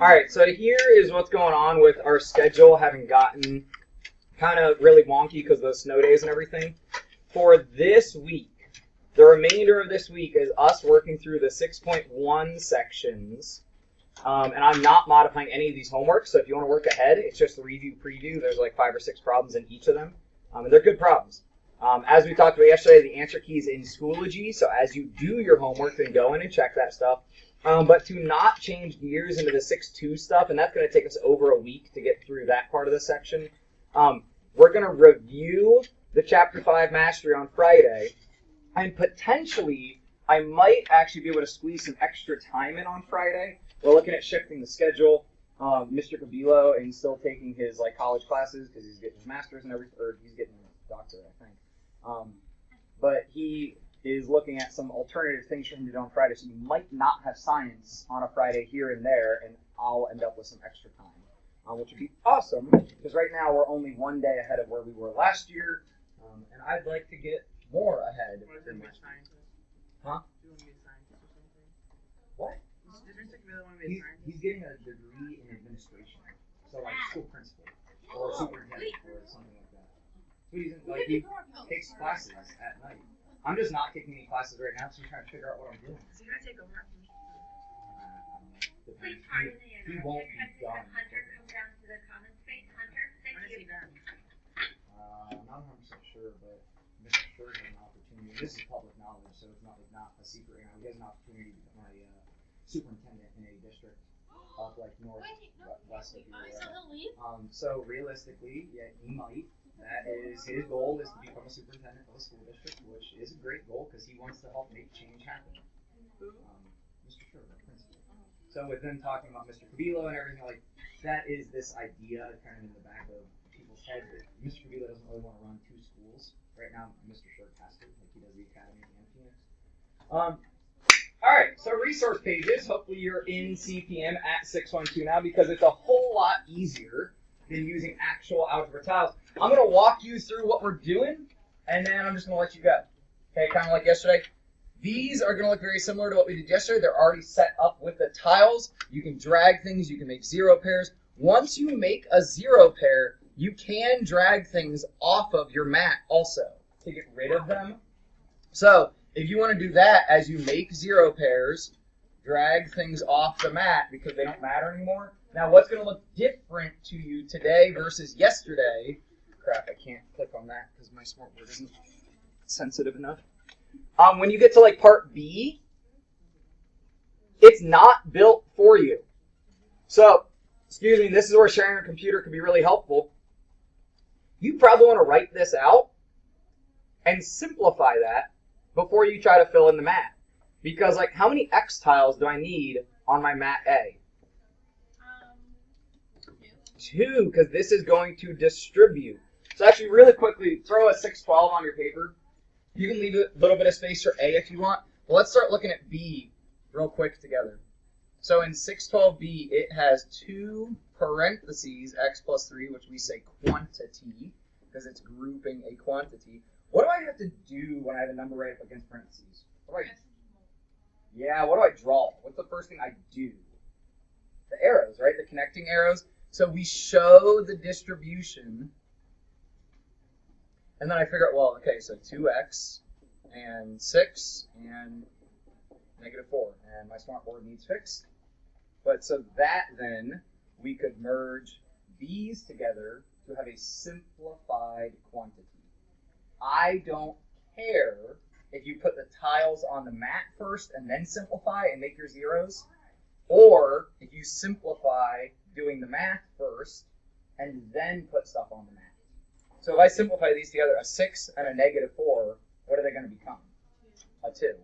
All right, so here is what's going on with our schedule having gotten kind of really wonky because of the snow days and everything. For this week, the remainder of this week is us working through the 6.1 sections. And I'm not modifying any of these homeworks, so if you want to work ahead, it's just a review preview. There's like 5 or 6 problems in each of them, and they're good problems. As we talked about yesterday, the answer key is in Schoology, so as you do your homework, then go in and check that stuff. But to not change gears into the 6.2 stuff, and that's going to take us over a week to get through that part of the section, we're going to review the Chapter 5 Mastery on Friday, and potentially I might actually be able to squeeze some extra time in on Friday. We're looking at shifting the schedule. Mr. Cabilo is still taking his college classes because he's getting his master's and everything, or he's getting his doctorate, I think. But he is looking at some alternative things for him to do on Friday, so you might not have science on a Friday here and there, and I'll end up with some extra time, which would be awesome, because right now we're only one day ahead of where we were last year, and I'd like to get more ahead. Than last year. Huh? Do you want to be a scientist or something? What? He's getting a degree in administration, so like school principal or superintendent or something like that. So he's he takes classes at night. I'm just not taking any classes right now, so I'm trying to figure out what I'm doing. Is he gonna take over? He won't be done. Hunter, come down to the common space. Hunter, thank When is he you. done? I'm not 100% sure, but Mr. Short has an opportunity. This is public knowledge, so it's not a secret right now. He has an opportunity to become a superintendent in a district up northwest of here. So realistically, yeah, he might. That is his goal, is to become a superintendent of a school district, which is a great goal because he wants to help make change happen. Mr. Short, our principal. So with them talking about Mr. Cabilo and everything, that is this idea kind of in the back of people's heads that Mr. Cabilo doesn't really want to run 2 schools. Right now, Mr. Short has to, he does the academy and Phoenix. All right, so resource pages. Hopefully you're in CPM at 612 now because it's a whole lot easier than using actual algebra tiles. I'm going to walk you through what we're doing, and then I'm just going to let you go. Okay, kind of like yesterday. These are going to look very similar to what we did yesterday. They're already set up with the tiles. You can drag things. You can make 0 pairs. Once you make a 0 pair, you can drag things off of your mat also to get rid of them. So if you want to do that as you make 0 pairs, drag things off the mat because they don't matter anymore. Now what's going to look different to you today versus yesterday? Crap, I can't click on that because my smartboard isn't sensitive enough. When you get to part B, it's not built for you. So, excuse me, this is where sharing a computer can be really helpful. You probably want to write this out and simplify that before you try to fill in the mat. Because how many X tiles do I need on my mat A? 2, because this is going to distribute. So actually, really quickly, throw a 612 on your paper. You can leave a little bit of space for A if you want. But let's start looking at B real quick together. So in 612B, it has 2 parentheses, x plus 3, which we say quantity, because it's grouping a quantity. What do I have to do when I have a number right up against parentheses? What do I draw? What's the first thing I do? The arrows, right? The connecting arrows. So we show the distribution. And then I figure out, well, okay, so 2x and 6 and -4. And my smartboard needs fixed. But so that then we could merge these together to have a simplified quantity. I don't care if you put the tiles on the mat first and then simplify and make your zeros, or if you simplify doing the math first and then put stuff on the mat. So if I simplify these together, a 6 and a -4, what are they going to become? A 2.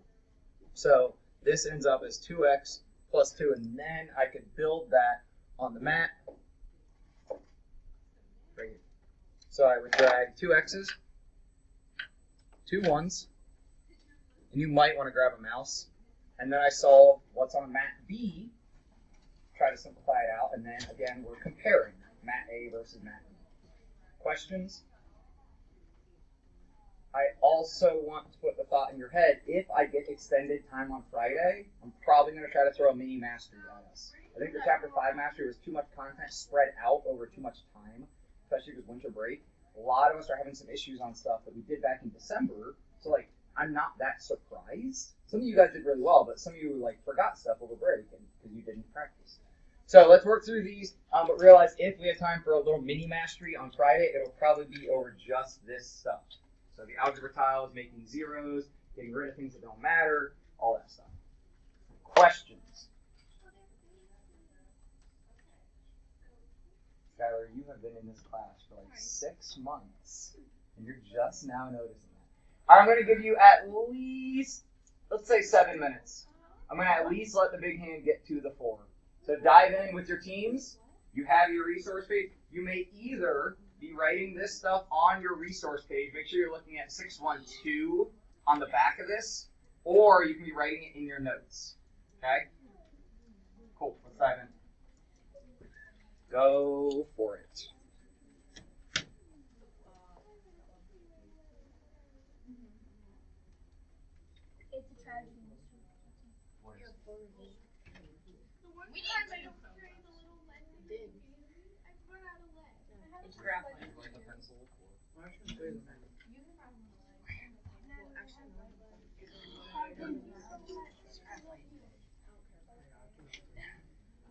So this ends up as 2x plus 2, and then I could build that on the mat. Right here. So I would drag 2 x's, 2 1s, and you might want to grab a mouse, and then I solve what's on mat B, try to simplify it out, and then again we're comparing. mat A versus mat B. Questions? I also want to put the thought in your head, if I get extended time on Friday, I'm probably going to try to throw a mini mastery at us. I think the chapter 5 mastery was too much content spread out over too much time, especially with winter break. A lot of us are having some issues on stuff that we did back in December, so like, I'm not that surprised. Some of you guys did really well, but some of you like forgot stuff over break because you didn't practice. So let's work through these, but realize if we have time for a little mini mastery on Friday, it'll probably be over just this stuff. So the algebra tiles, making zeros, getting rid of things that don't matter, all that stuff. Questions? Skylar, you have been in this class for like 6 months, and you're just now noticing that. I'm going to give you at least, let's say 7 minutes. I'm going to at least let the big hand get to the 4. So dive in with your teams. You have your resource page. You may either be writing this stuff on your resource page. Make sure you're looking at 612 on the back of this, or you can be writing it in your notes. Okay? Cool. Let's dive in. Go for it. It's a tragedy. We did. It's graphite. Like a pencil.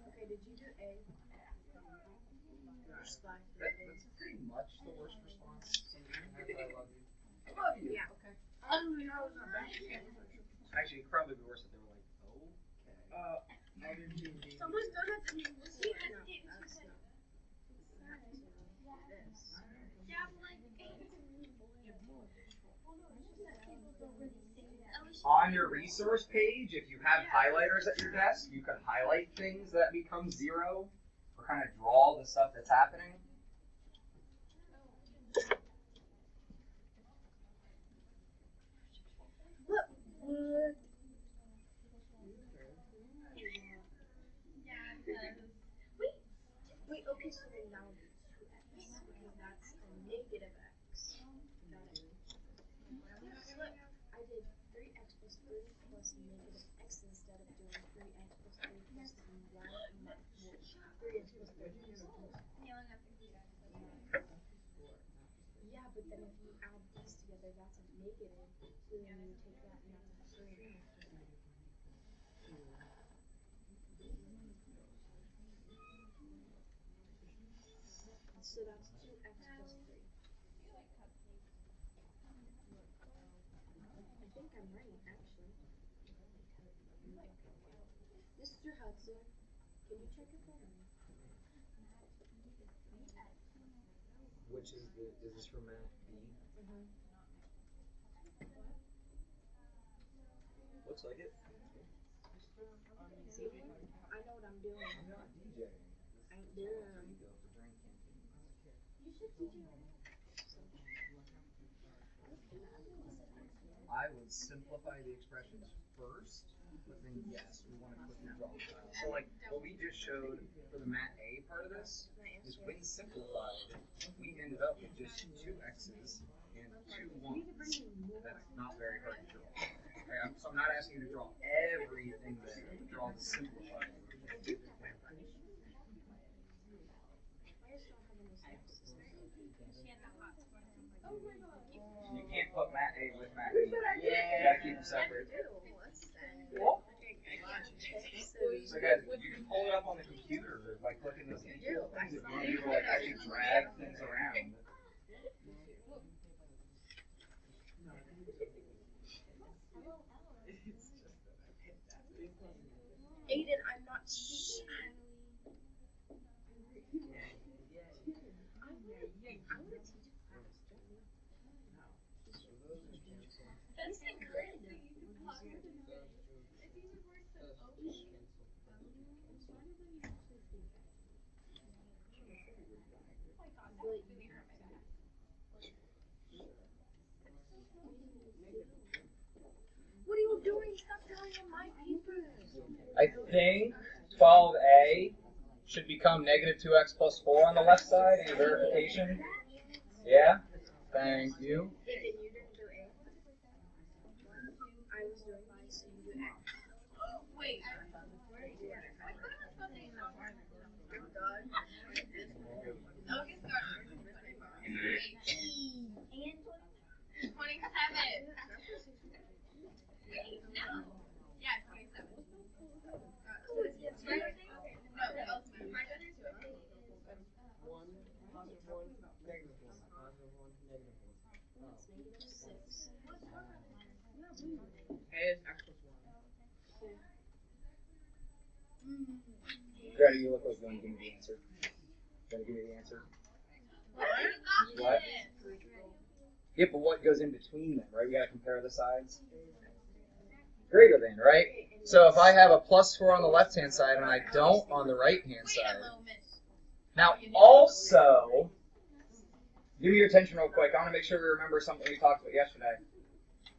Okay, did you do A? That's pretty much the worst response. I love you. I love you. Yeah, okay. Actually, it'd probably be worse if they were like, okay. Someone's done that to me. Was he On your resource page, if you have highlighters at your desk, you can highlight things that become 0, or kind of draw the stuff that's happening. Wait, okay, so then now it's 2x, because that's a negative x. Got it. Look, I did 3x plus 30 plus negative x instead of doing 3x plus 30 plus 3y, and that will 3x plus 30 plus 3. Yeah, but then if you add these together, that's a negative, so then you take that and that's a 3. So that's 2x plus 3. I think I'm right, actually. Mr. Hudson, can you check it for me? Which is this for Matt B? Looks like it. See, I know what I'm doing. I'm not DJing. I'm doing. I would simplify the expressions first, but then yes, we want to quickly draw the file. So like what we just showed for the Mat A part of this is when simplified, we ended up with just 2 x's and 2 1's. That's not very hard to draw. Okay, so I'm not asking you to draw everything there. Draw the simplified version. You can't put Mat A with Mat B. You gotta keep them separate. So guys, you can pull it up on the computer by clicking those things. If you want to like actually drag things around. Aiden, I'm not cheating. That's incredible. What are you doing? Stop drawing on my papers. I think 12a should become negative 2x plus 4 on the left side in verification. Yeah? Thank you. Aiden, you didn't do A. Greta, you look like you're going to give me the answer. Going to give me the answer? What? Yeah, but what goes in between them, right? We got to compare the sides. Greater than, right? So if I have a +4 on the left-hand side and I don't on the right-hand side. Now, also, give me your attention real quick. I want to make sure we remember something we talked about yesterday.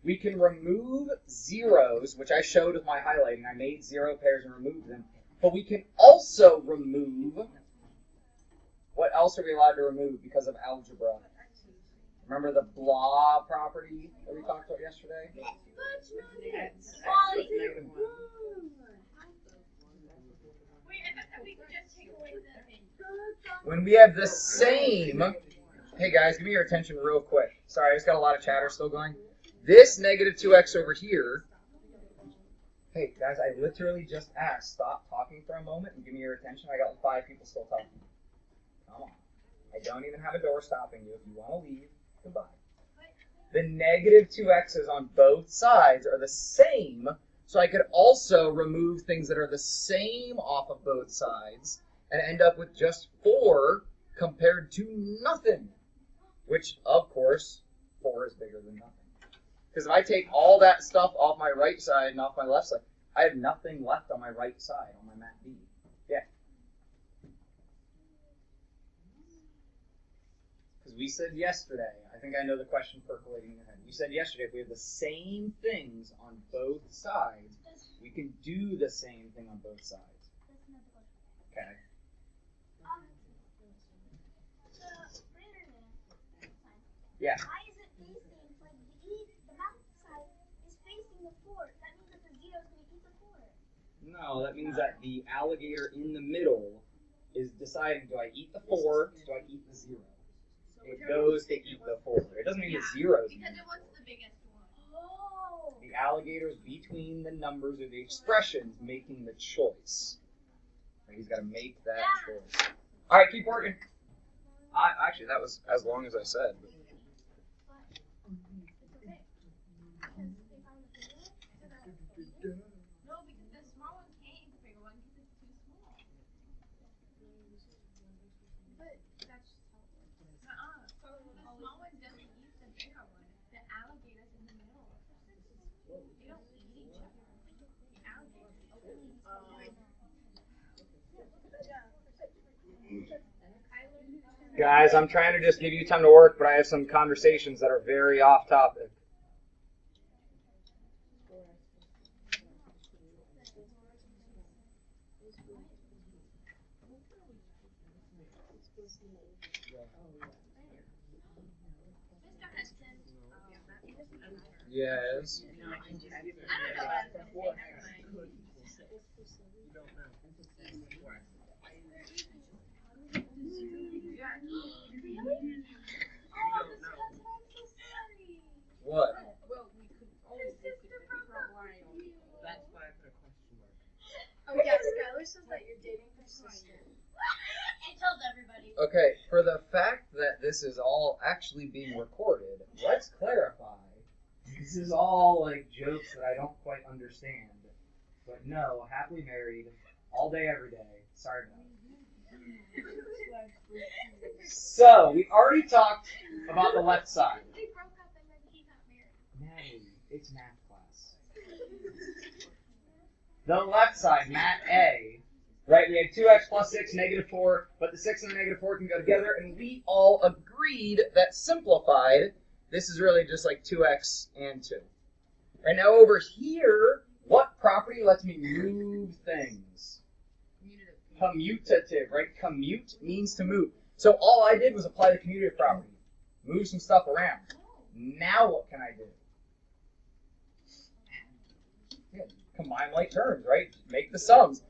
We can remove zeros, which I showed with my highlighting. I made 0 pairs and removed them. But we can also remove, what else are we allowed to remove because of algebra? Remember the blah property that we talked about yesterday? When we have the same, hey guys, give me your attention real quick. Sorry, I just got a lot of chatter still going. This negative 2x over here, hey guys, I literally just asked, stop talking for a moment and give me your attention. I got like 5 people still talking. Come on. I don't even have a door stopping you. If you want to leave, goodbye. The negative 2x's on both sides are the same, so I could also remove things that are the same off of both sides and end up with just 4 compared to nothing, which, of course, 4 is bigger than nothing. Because if I take all that stuff off my right side and off my left side, I have nothing left on my right side, on my mat B. Yeah. Because we said yesterday, I think I know the question percolating in your head. We said yesterday, if we have the same things on both sides, we can do the same thing on both sides. Okay. Yeah. Why is it facing, like the mouth side is facing the 4? That means that the 0 is going to eat the 4. No, that means that the alligator in the middle is deciding, do I eat the 4, do I eat the 0? It goes to eat the 4. It doesn't mean the 0. Because it wants the biggest one. Oh. The alligator's between the numbers or the expressions making the choice. He's got to make that choice. All right, keep working. Actually, that was as long as I said. But. No, because the small one can't eat the bigger one because it's too small. But that's just how it works. So the small one doesn't eat the bigger one. The alligator's in the middle. They don't eat each other. The alligator's only eats the one. Guys, I'm trying to just give you time to work, but I have some conversations that are very off topic. Yes. I don't know what I was going to say. Never mind. What? Well, we could always That's why I put a question mark. Oh yeah, Skylar says that you're dating her sister. She tells everybody. Okay, for the fact that this is all actually being recorded, let's clarify. This is all like jokes that I don't quite understand. But no, happily married, all day, every day. Sorry about it. So, we already talked about the left side. They broke up and then he got married. Natalie, it's math class. The left side, mat A, right? We had 2x plus 6, negative 4, but the 6 and the negative 4 can go together, and we all agreed that simplified, this is really just like 2x and 2. Right now over here, what property lets me move things? Commutative, right? Commute means to move. So all I did was apply the commutative property. Move some stuff around. Now what can I do? Yeah, combine like terms, right? Make the sums.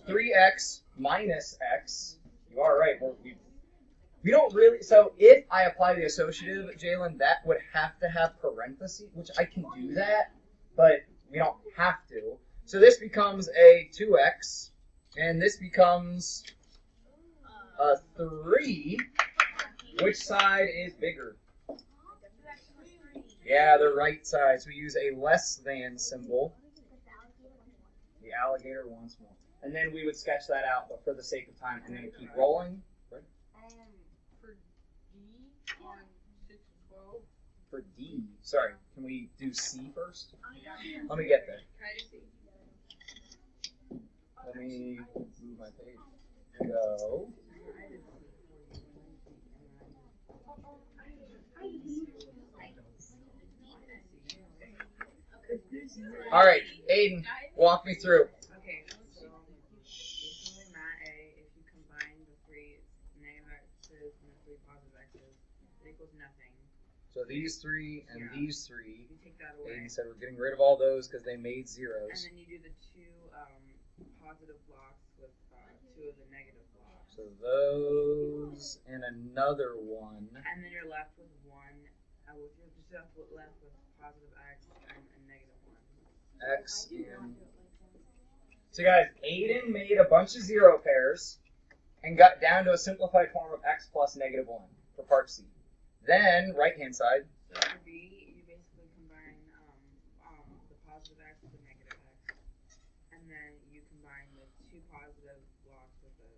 3x minus x. You are right. We don't really, so if I apply the associative, Jalen, that would have to have parentheses, which I can do that, but we don't have to. So this becomes a 2x, and this becomes a 3. Which side is bigger? Yeah, the right side. So we use a less than symbol. The alligator wants more. And then we would sketch that out, but for the sake of time, I'm going to keep rolling. For D on 612. For D, sorry, can we do C first? Let me get there. Let me move my page. Go. All right, Aiden, walk me through. Okay, so it's only not A if you combine the 3 negative x's and the 3 positive x's, it equals nothing. So these 3 and these 3. You take that away. Aiden said we're getting rid of all those because they made zeros. And then you do the 2 positive blocks with 2 of the negative blocks. So those and another one. And then you're left with 1. You're just left with positive x and a negative 1. X and... So guys, Aiden made a bunch of 0 pairs and got down to a simplified form of x plus negative 1 for part C. Then, right-hand side. So for B, you basically combine the positive x with the negative x. And then you combine the 2 positive blocks with the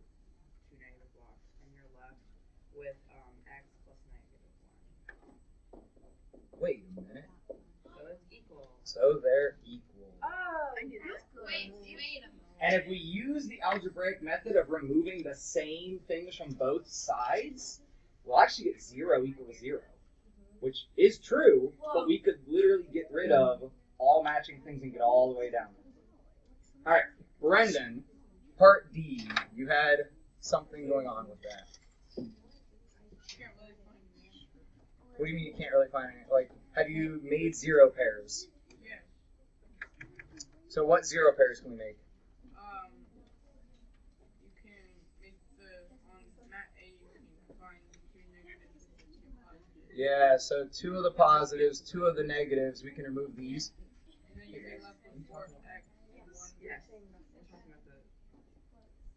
2 negative blocks. And you're left with x plus negative 1. Wait a minute. So it's equal. So they're equal. Oh, I knew that. Wait a moment. And if we use the algebraic method of removing the same things from both sides, we'll actually get 0 equals 0, which is true, but we could literally get rid of all matching things and get all the way down. All right, Brendan, part D, you had something going on with that. What do you mean you can't really find it? Like, have you made 0 pairs? Yeah. So what 0 pairs can we make? You can make on not A, you can combine 2 negatives and 2 positives. Yeah, so 2 of the positives, 2 of the negatives, we can remove these. And then you'll be left with 4x and 1. Yes.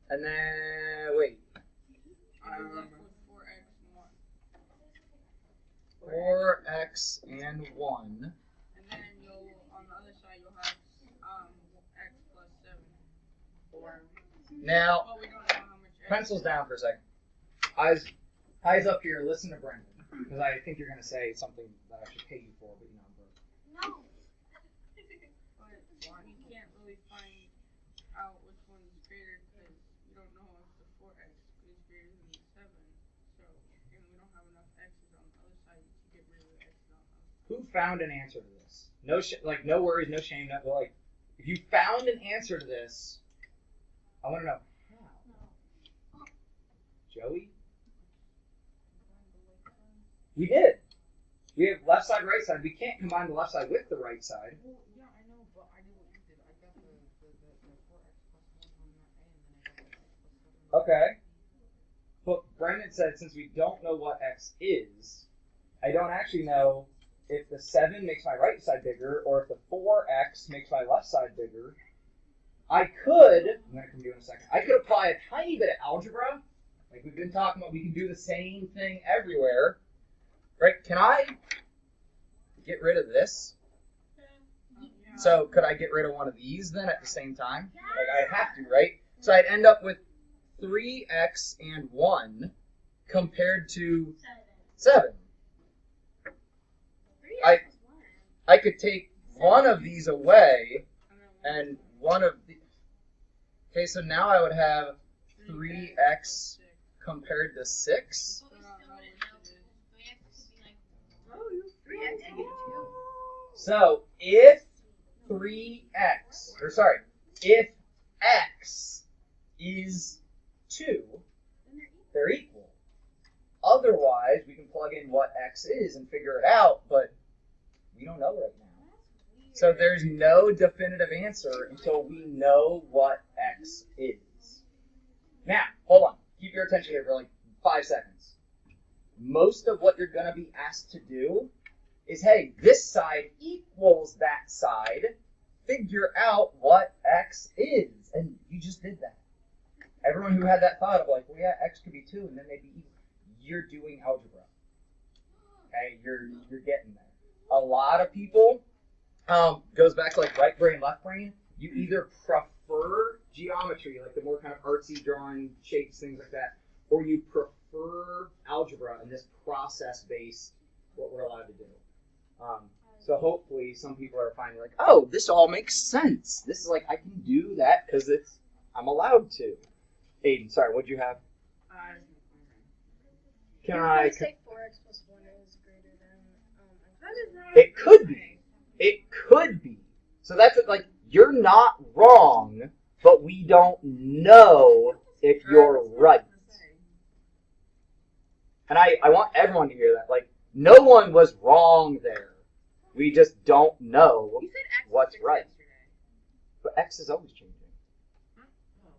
And then, wait. You're left with 4x and 1. 4x and 1. And then on the other side, you'll have x plus 7. Or, Now, we don't know how much x. pencils down for a second. Eyes up here, listen to Brendan. Because I think you're going to say something that I should pay you for, but you know I'm broke. No. But we can't really find out which one is greater because we don't know if the 4x is greater than the 7. So, and we don't have enough x's on the other side to get rid of the x's on the other side. Who found an answer to this? No, no worries, no shame. But like, if you found an answer to this, I want to know how. Joey? We did. We have left side, right side. We can't combine the left side with the right side. Well, yeah, I know, but I did what you did. I got the 4x plus 1 on that A, and then I got the x plus 7. Okay. But Brendan said since we don't know what x is, I don't actually know if the 7 makes my right side bigger or if the 4x makes my left side bigger. I could, I'm going to come to you in a second, I could apply a tiny bit of algebra. Like we've been talking about, we can do the same thing everywhere. Right? Can I get rid of this? So could I get rid of one of these then at the same time? Like I'd have to, right? So I'd end up with 3x and 1 compared to 7. I could take one of these away and one of the... Okay, so now I would have 3x compared to 6. So if 3x, or sorry, if x is 2, they're equal. Otherwise, we can plug in what x is and figure it out, but we don't know right now. So there's no definitive answer until we know what x is. Now, hold on. Keep your attention here for like 5 seconds. most of what you're going to be asked to do is, hey, this side equals that side. Figure out what x is. And you just did that. Everyone who had that thought of like, well, yeah, x could be 2, and then they'd be equal. You're doing algebra. Okay, you're getting there. A lot of people, goes back to like right brain, left brain. You either prefer geometry, like the more kind of artsy drawing shapes, things like that, or you prefer algebra and this process-based, what we're allowed to do. So hopefully some people are finding like, oh, this all makes sense. This is like, I can do that because I'm allowed to. Aiden, sorry, what'd you have? Can I say 4x plus 1 is greater than That is not It could be. It could be. So that's it, like, you're not wrong, but we don't know if you're right. And I want everyone to hear that. Like, no one was wrong there. We just don't know You said X what's was right. yesterday. But X is always changing.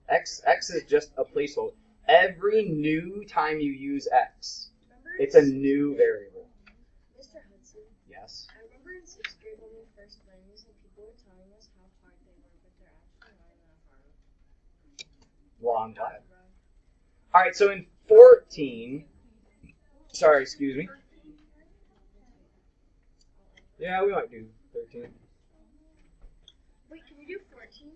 X is just a placeholder. Every new time you use X, it's a new variable. Mr. Hudson, Yes. I remember in 6th grade when we first learned these and people were telling us how hard they were, but they're actually not that hard. Long time. All right, so in 14, sorry, excuse me. Yeah, we might do 13. Wait, can we do 14?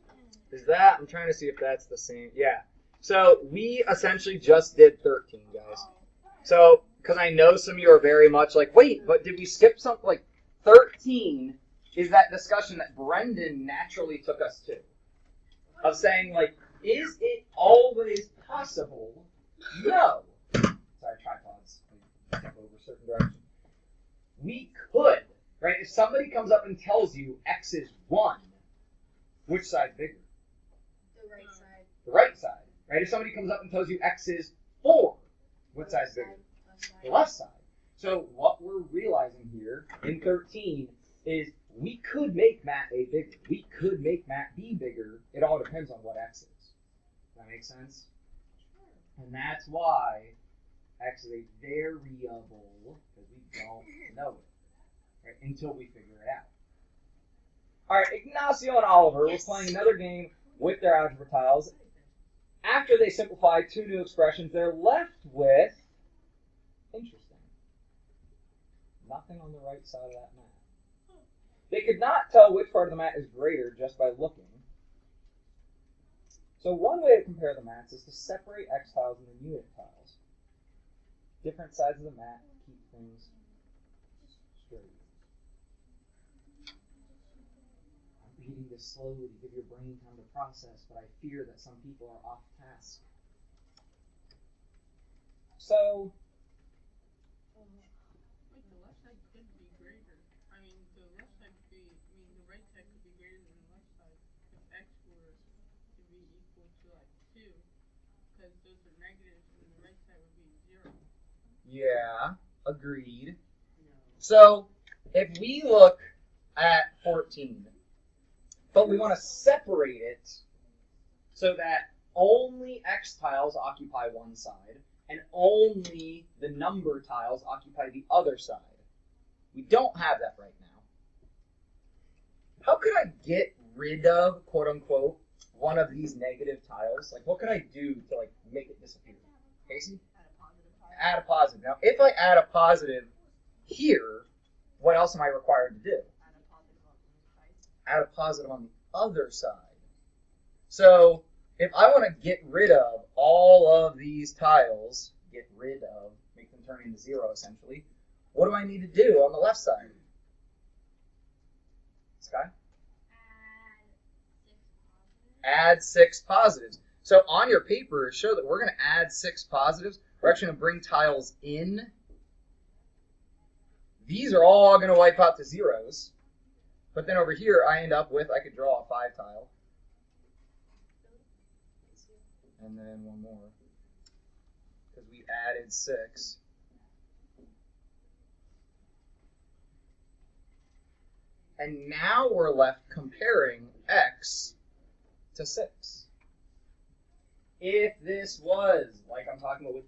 Is that, I'm trying to see if that's the same. Yeah. So we essentially just did 13, guys. So, because I know some of you are very much like, wait, but did we skip something? Like, 13 is that discussion that Brendan naturally took us to. Of saying, like, is it always possible? No. Sorry, tripods. I tip over a certain direction. We could, right? If somebody comes up and tells you X is 1, which side's bigger? The right side. The right side. Right? If somebody comes up and tells you X is 4, what side's bigger? The left side. So what we're realizing here in 13 is we could make Mat A bigger. We could make Mat B bigger. It all depends on what X is. Does that make sense? And that's why X is a variable, because we don't know it, right? Until we figure it out. All right, Ignacio and Oliver were playing another game with their algebra tiles. After they simplify 2 new expressions, they're left with, interesting, nothing on the right side of that mat. They could not tell which part of the mat is greater just by looking. So one way to compare the mats is to separate X tiles into unit tiles. Different sides of the mat keep things straight. I'm reading this slowly to give your brain time to process, but I fear that some people are off task. So, Wait, the left side could be greater. I mean, the right side could be greater than the left side if X were to be equal to like 2, because those are negatives and the right side would be 0. yeah, agreed. So, if we look at 14, but we want to separate it so that only X tiles occupy one side and only the number tiles occupy the other side. We don't have that right now. How could I get rid of, quote unquote, one of these negative tiles? Like, what could I do to like make it disappear? Casey? Add a positive. Now, if I add a positive here, what else am I required to do? Add a positive on the other side. So, if I want to get rid of all of these tiles, make them turn into 0 essentially, what do I need to do on the left side? Sky? Add 6 positives. So on your paper, show that we're going to add 6 positives. We're actually going to bring tiles in. These are all going to wipe out to zeros. But then over here, I end up with, I could draw a 5 tile. And then one more. Because we added 6. And now we're left comparing X to 6. If this was, like I'm talking about with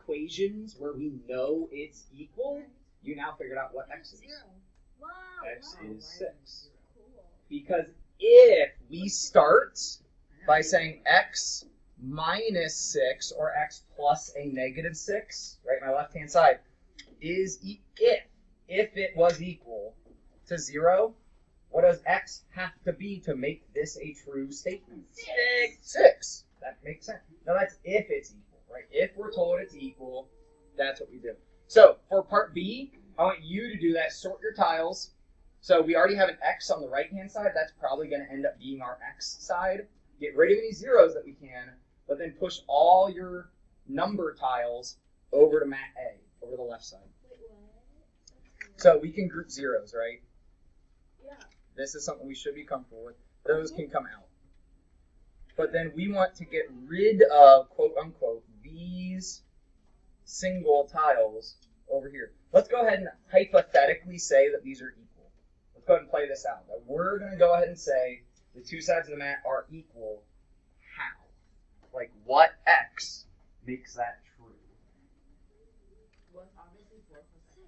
equations where we know it's equal, you now figured out what x is. Wow. X is 6. Because if we start by saying x minus 6 or x plus a negative 6, right, my left-hand side, is if it was equal to 0, what does x have to be to make this a true statement? 6. That makes sense. Now that's if it's equal, right? If we're told it's equal, that's what we do. So for part B, I want you to do that. Sort your tiles. So we already have an x on the right-hand side. That's probably going to end up being our x side. Get rid of any zeros that we can, but then push all your number tiles over to mat A, over the left side. Wait, what? So we can group zeros, right? Yeah. This is something we should be comfortable with. Those can come out. But then we want to get rid of, quote unquote, these single tiles over here. Let's go ahead and hypothetically say that these are equal. Let's go ahead and play this out. Now we're going to go ahead and say the two sides of the mat are equal. How? Like, what x makes that true? Well, it's obviously 4 plus 6.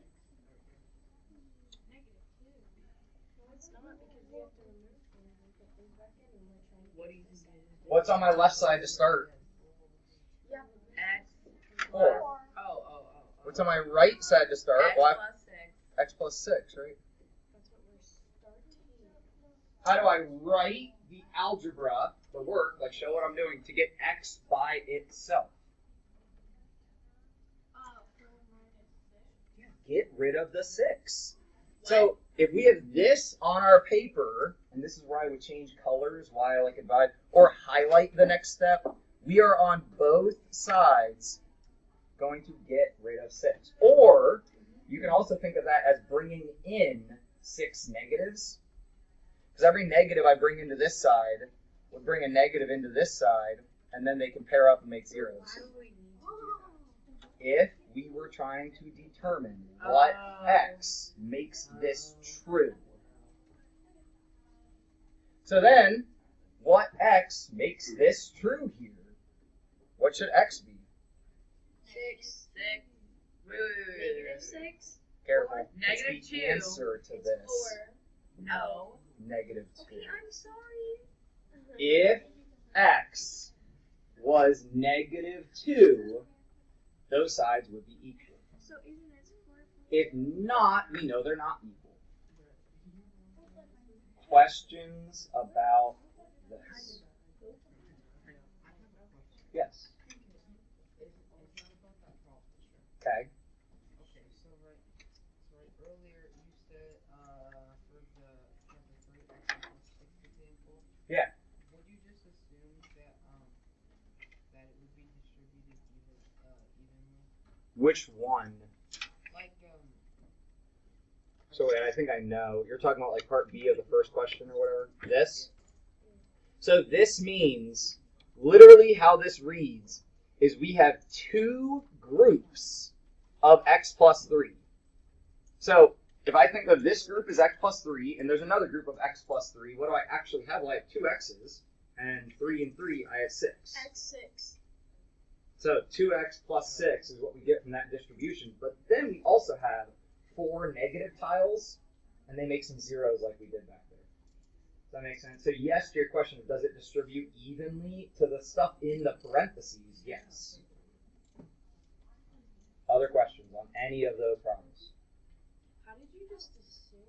No, it's not because we have to remove things and put things back in and we're trying to. What do you think it is? What's on my left side to start? Yeah. X. 4. Oh. What's on my right side to start? X Well, plus 6. x plus 6, right? That's what we're starting. How do I write the algebra, the work, like show what I'm doing, to get x by itself? Get rid of the 6. So if we have this on our paper, and this is where I would change colors, why I like it by, or highlight the next step, we are on both sides going to get rid of 6. Or you can also think of that as bringing in 6 negatives. Because every negative I bring into this side would bring a negative into this side, and then they can pair up and make zeros. Why do we need to do If we were trying to determine what x makes this true. So then, what x makes this true here? What should x be? 6. 6. Wait. Negative 6. Careful. Negative It's the 2. answer to It's this. 4. No. Negative 2. Okay, I'm sorry. If x was negative 2, those sides would be equal. So isn't it 4? If not, we know they're not equal. Questions about this? Yes. Okay. Okay, so right earlier you said for the chapter 3 x plus 6 example. Yeah. Would you just assume that that it would be distributed evenly? Which one? Like So wait, I think I know. You're talking about like part B of the first question or whatever? This? So this means, literally how this reads, is we have two groups of x plus 3. So if I think of this group as x plus 3, and there's another group of x plus 3, what do I actually have? Well, I have 2 x's, and 3 and 3, I have 6. X6. So 2x plus 6 is what we get from that distribution. But then we also have 4 negative tiles, and they make some zeros like we did back there. Does that make sense? So yes to your question, does it distribute evenly to the stuff in the parentheses? Yes. Other questions on any of those problems? How did you just assume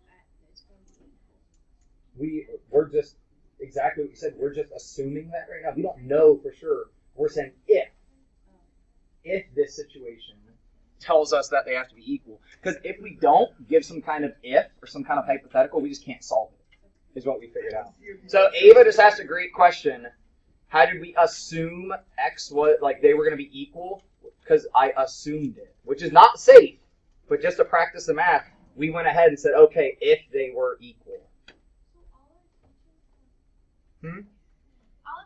that it's going to be equal? We're just, exactly what you said, we're just assuming that right now. We don't know for sure. We're saying if this situation tells us that they have to be equal. Because if we don't give some kind of if or some kind of hypothetical, we just can't solve it, is what we figured out. So Ava just asked a great question. How did we assume x was, like they were going to be equal? Because I assumed it, which is not safe, but just to practice the math, we went ahead and said, okay, if they were equal. All of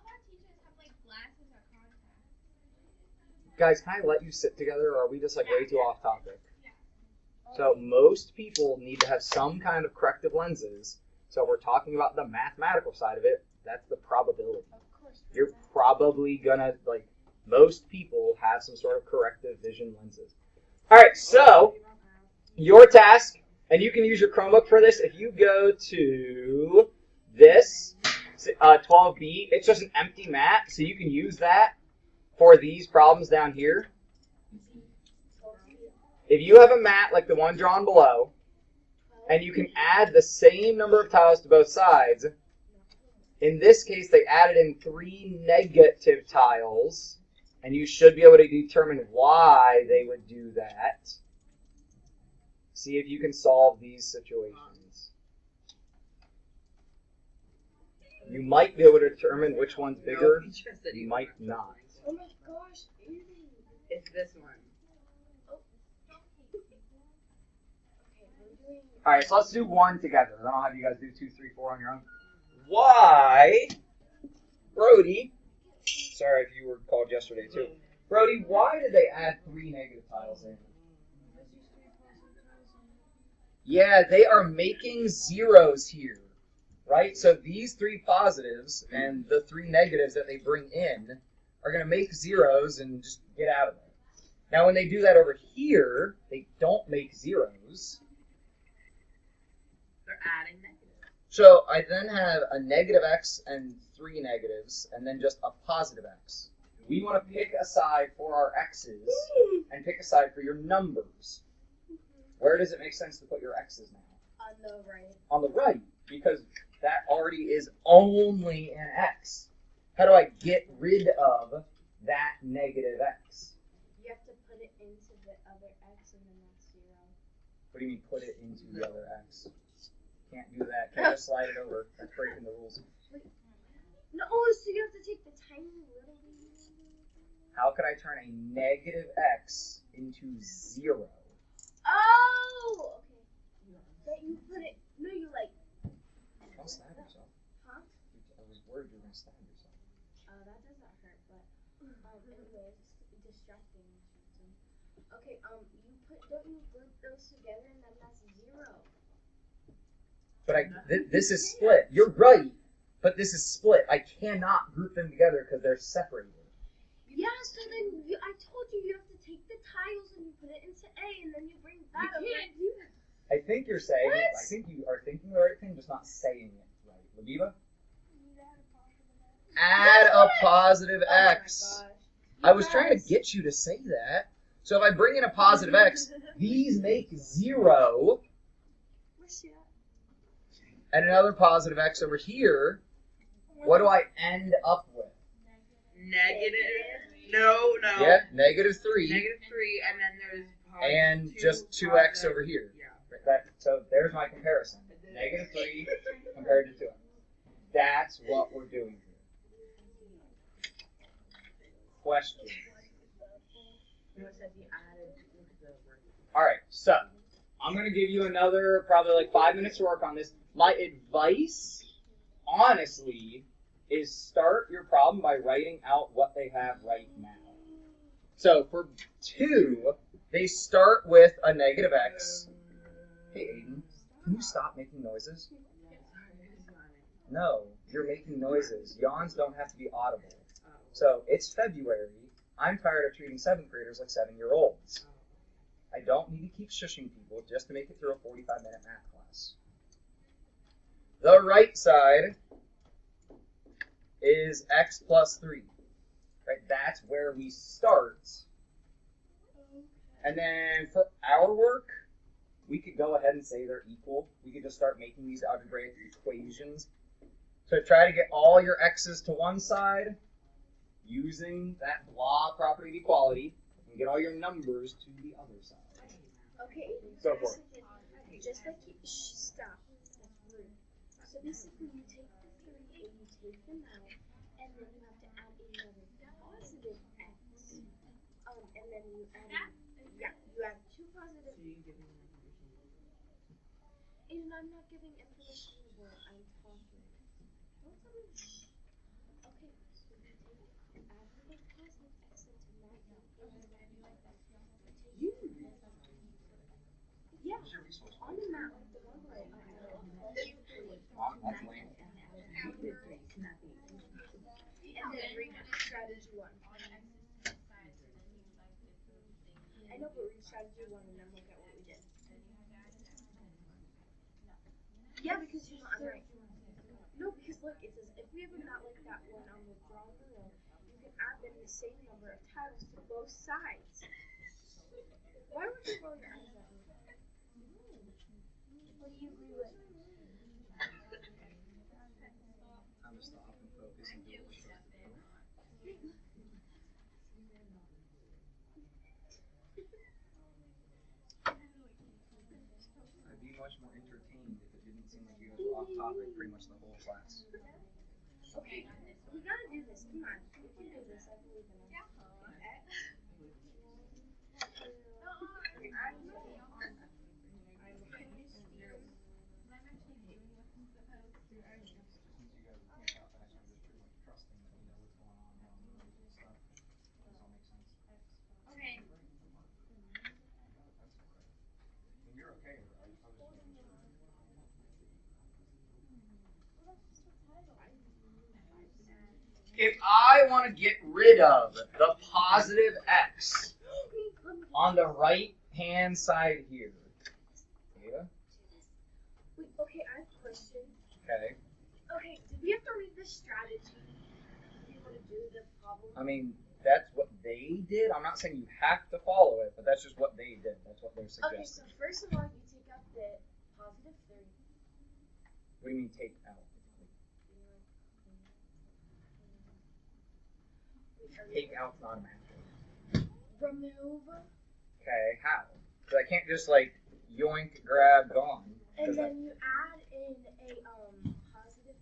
our teachers have like glasses or contacts. Guys, can I let you sit together, or are we just like way too off topic? So most people need to have some kind of corrective lenses. So we're talking about the mathematical side of it. That's the probability. Of course. You're probably gonna like Most people have some sort of corrective vision lenses. All right, so your task, and you can use your Chromebook for this. If you go to this 12B, it's just an empty mat, so you can use that for these problems down here. If you have a mat like the one drawn below, and you can add the same number of tiles to both sides, in this case they added in 3 negative tiles, and you should be able to determine why they would do that. See if you can solve these situations. You might be able to determine which one's bigger, you might not. Oh my gosh, Aiden. It's this one. Alright, so let's do one together. Then I'll have you guys do 2, 3, 4 on your own. Why, Brody, sorry if you were called yesterday too. Brody, why did they add 3 negative tiles in? Yeah, they are making zeros here, right? So these 3 positives and the 3 negatives that they bring in are going to make zeros and just get out of there. Now when they do that over here, they don't make zeros. They're adding negatives. So I then have a negative x and 3 negatives, and then just a positive x. We want to pick a side for our x's and pick a side for your numbers. Where does it make sense to put your x's now? On the right. On the right, because that already is only an x. How do I get rid of that negative x? You have to put it into the other x and then that's 0. What do you mean put it into the other x? Can't do that. Can't just slide it over. That's breaking the rules. No, so you have to take the tiny little. How could I turn a negative x into 0? Oh! Okay. But you put it. No, you like. Don't stab yourself. Huh? I was worried you were going to stab yourself. Oh, that doesn't hurt, but. Anyways, distracting or something. Okay, don't you group those together and then that's 0. But this is split. You're right, but this is split. I cannot group them together because they're separated. Yeah, so then I told you have to take the tiles and you put it into A and then you bring that over. I think you're saying it. What? I think you are thinking the right thing, just not saying it right. Labiba? Add a positive x. Oh my gosh. I was trying to get you to say that. So if I bring in a positive x, these make 0. Where's she at? And another positive x over here. What do I end up with? Negative. No. Yeah, -3. Negative 3, and then there's positive And 2, just 2x positive- over here. Yeah. So there's my comparison. -3 compared to 2x. That's what we're doing here. Question. Alright, so I'm going to give you another probably like 5 minutes to work on this. My advice, honestly, is start your problem by writing out what they have right now. So for 2, they start with a negative x. Hey Aiden, can you stop making noises? No, you're making noises. Yawns don't have to be audible. So it's February. I'm tired of treating 7th graders like 7-year-olds. I don't need to keep shushing people just to make it through a 45-minute math class. The right side is x plus 3. Right? That's where we start. And then for our work, we could go ahead and say they're equal. We could just start making these algebraic equations. So try to get all your x's to one side using that law of property of equality, and get all your numbers to the other side. Okay. Go for it. Just like you, stop. That's rude. So basically, you take the 3 and you take them out, and then you have to add another positive x. And then you add. You add 2 positive. And I'm not giving information where I'm talking. Don't tell me. Okay, so you add the positive x into my yeah, on the map, the one where I That's lame. and then read strategy 1. I know, but we strategy one and then look at what we did. Yeah, because you know, I'm right. No, because look, it says if we have a not like that one on the wrong row, you can add in the same number of tiles to both sides. Why would you roll your eyes at me? What do you agree with? I'm just stop and focus and do what we're supposed to do. I'd be much more entertained if it didn't seem like you guys were off topic pretty much the whole class. Okay, we gotta do this. Come on, we can do this. I believe in us. Since you guys are thinking about that, I'm just pretty much trusting that we know what's going on down the road and stuff. Does this all make sense? Okay. That's okay. When you're okay, I was just making sure. If I want to get rid of the positive x on the right hand side here, Ava? Wait, okay, I have a question. Okay. Okay, did we have to read this strategy if you want to do the problem? I mean, that's what they did. I'm not saying you have to follow it, but that's just what they did. That's what they're Okay, so suggesting. first of all, you take out the positive 3. What do you mean take out? Take out's not a match. Remove. Okay, how? Because I can't just like yoink, grab, gone. And then you add in a positive.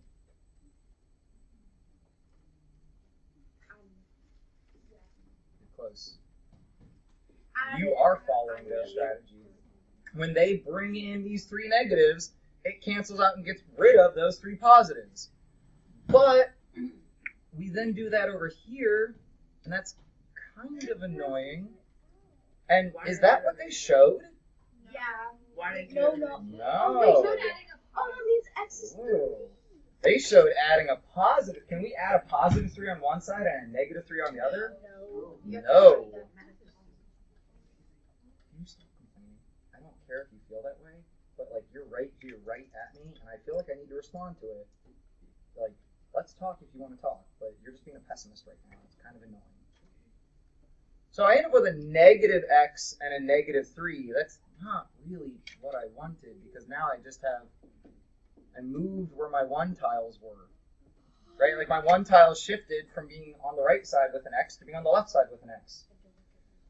You're close. Add You in are a following their negative. strategy. When they bring in these 3 negatives, it cancels out and gets rid of those 3 positives. But we then do that over here, and that's kind of annoying. And is that what they showed? Yeah. Why did you? No. No. Wait, no, oh, that means x is 3. Ooh. They showed adding a positive. Can we add a positive 3 on one side and a negative 3 on the other? No. No. You stop complaining. I don't care if you feel that way, but like you're right at me, and I feel like I need to respond to it. Like, let's talk if you want to talk, but you're just being a pessimist right now. It's kind of annoying. So I end up with a negative x and a negative 3. That's not really what I wanted, because now I moved where my 1 tiles were. Right? Like my 1 tile shifted from being on the right side with an x to being on the left side with an x.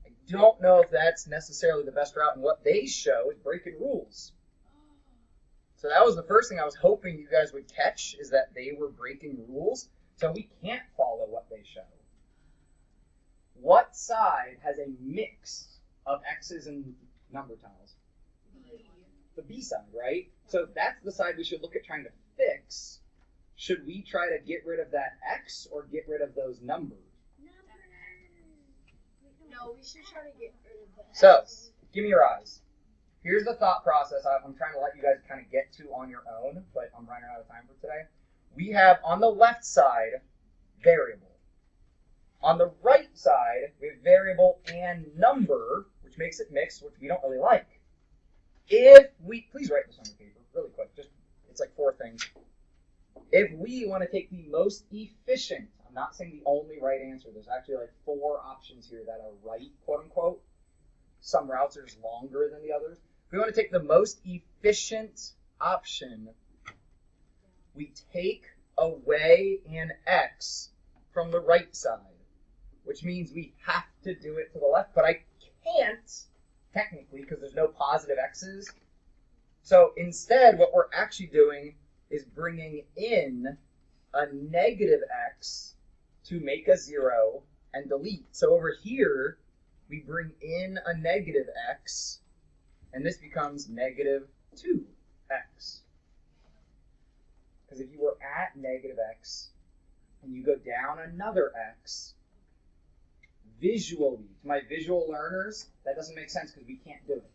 I don't know if that's necessarily the best route, and what they show is breaking rules. So that was the first thing I was hoping you guys would catch, is that they were breaking rules, so we can't follow what they show. What side has a mix of x's and number tiles? The B side, right? So that's the side we should look at trying to fix. Should we try to get rid of that x or get rid of those numbers? No, we should try to get rid of the So, x. give me your eyes. Here's the thought process I'm trying to let you guys kind of get to on your own, but I'm running out of time for today. We have on the left side, variable. On the right side, we have variable and number, which makes it mixed, which we don't really like. If we, please write this on your paper really quick, it's like 4 things. If we want to take the most efficient, I'm not saying the only right answer, there's actually like 4 options here that are right, quote unquote. Some routes are just longer than the others. If we want to take the most efficient option, we take away an x from the right side, which means we have to do it to the left, but I can't, technically, because there's no positive x's. So instead, what we're actually doing is bringing in a negative x to make a 0 and delete. So over here, we bring in a negative x, and this becomes negative 2x. Because if you were at negative x, and you go down another x, visually, to my visual learners, that doesn't make sense because we can't do it.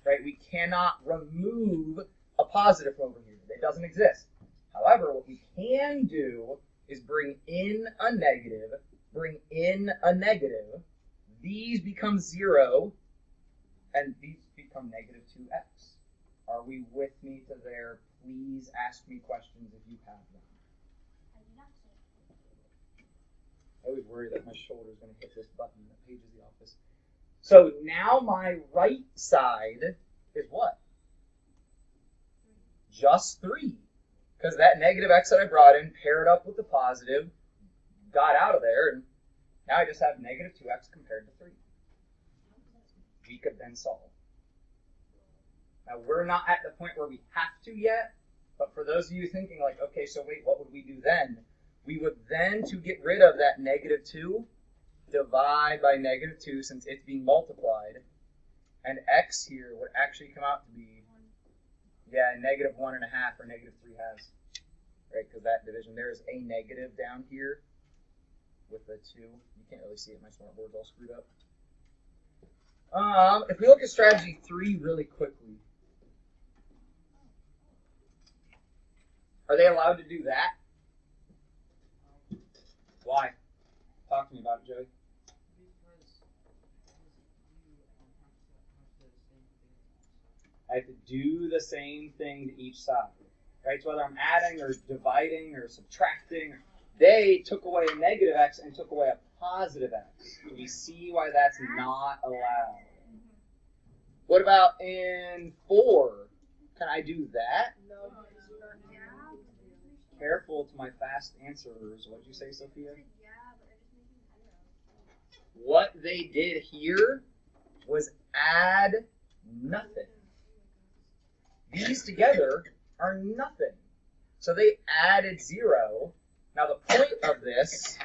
Right? We cannot remove a positive from over here. It doesn't exist. However, what we can do is bring in a negative, bring in a negative. These become 0, and these become negative 2x. Are we with me to there? Please ask me questions if you have them. I do not say. I always worry that my shoulder is going to hit this button that pages the office. So now my right side is what? Just 3. Because that negative x that I brought in paired up with the positive, got out of there, and now I just have negative 2x compared to 3. We could then solve. Now we're not at the point where we have to yet, but for those of you thinking like, okay, so wait, what would we do then? We would then, to get rid of that negative 2, divide by negative 2 since it's being multiplied, and x here would actually come out to be, yeah, negative 1.5 or negative 3/2, right? Because that division, there is a negative down here with the 2. You can't really see it, my smartboard's all screwed up. If we look at strategy 3 really quickly, are they allowed to do that? Why? Talk to me about it, Joey. I have to do the same thing to each side, right? So whether I'm adding or dividing or subtracting, they took away a negative x and took away a positive x. Do we see why that's not allowed? What about in 4? Can I do that? No, because you're not. Careful to my fast answers. What did you say, Sophia? Yeah, but they're just making zeros. What they did here was add nothing. These together are nothing. So they added 0. Now the point of this,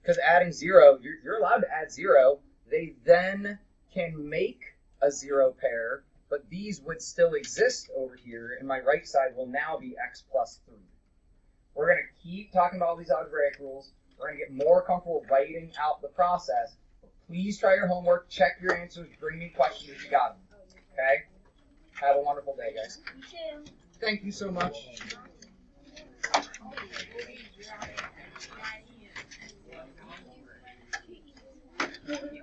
because adding 0, you're allowed to add 0. They then can make a 0 pair, but these would still exist over here, and my right side will now be x plus 3. We're going to keep talking about all these algebraic rules. We're going to get more comfortable writing out the process. But please try your homework, check your answers, bring me questions if you got them. Okay? Have a wonderful day, guys. You too. Thank you so much. You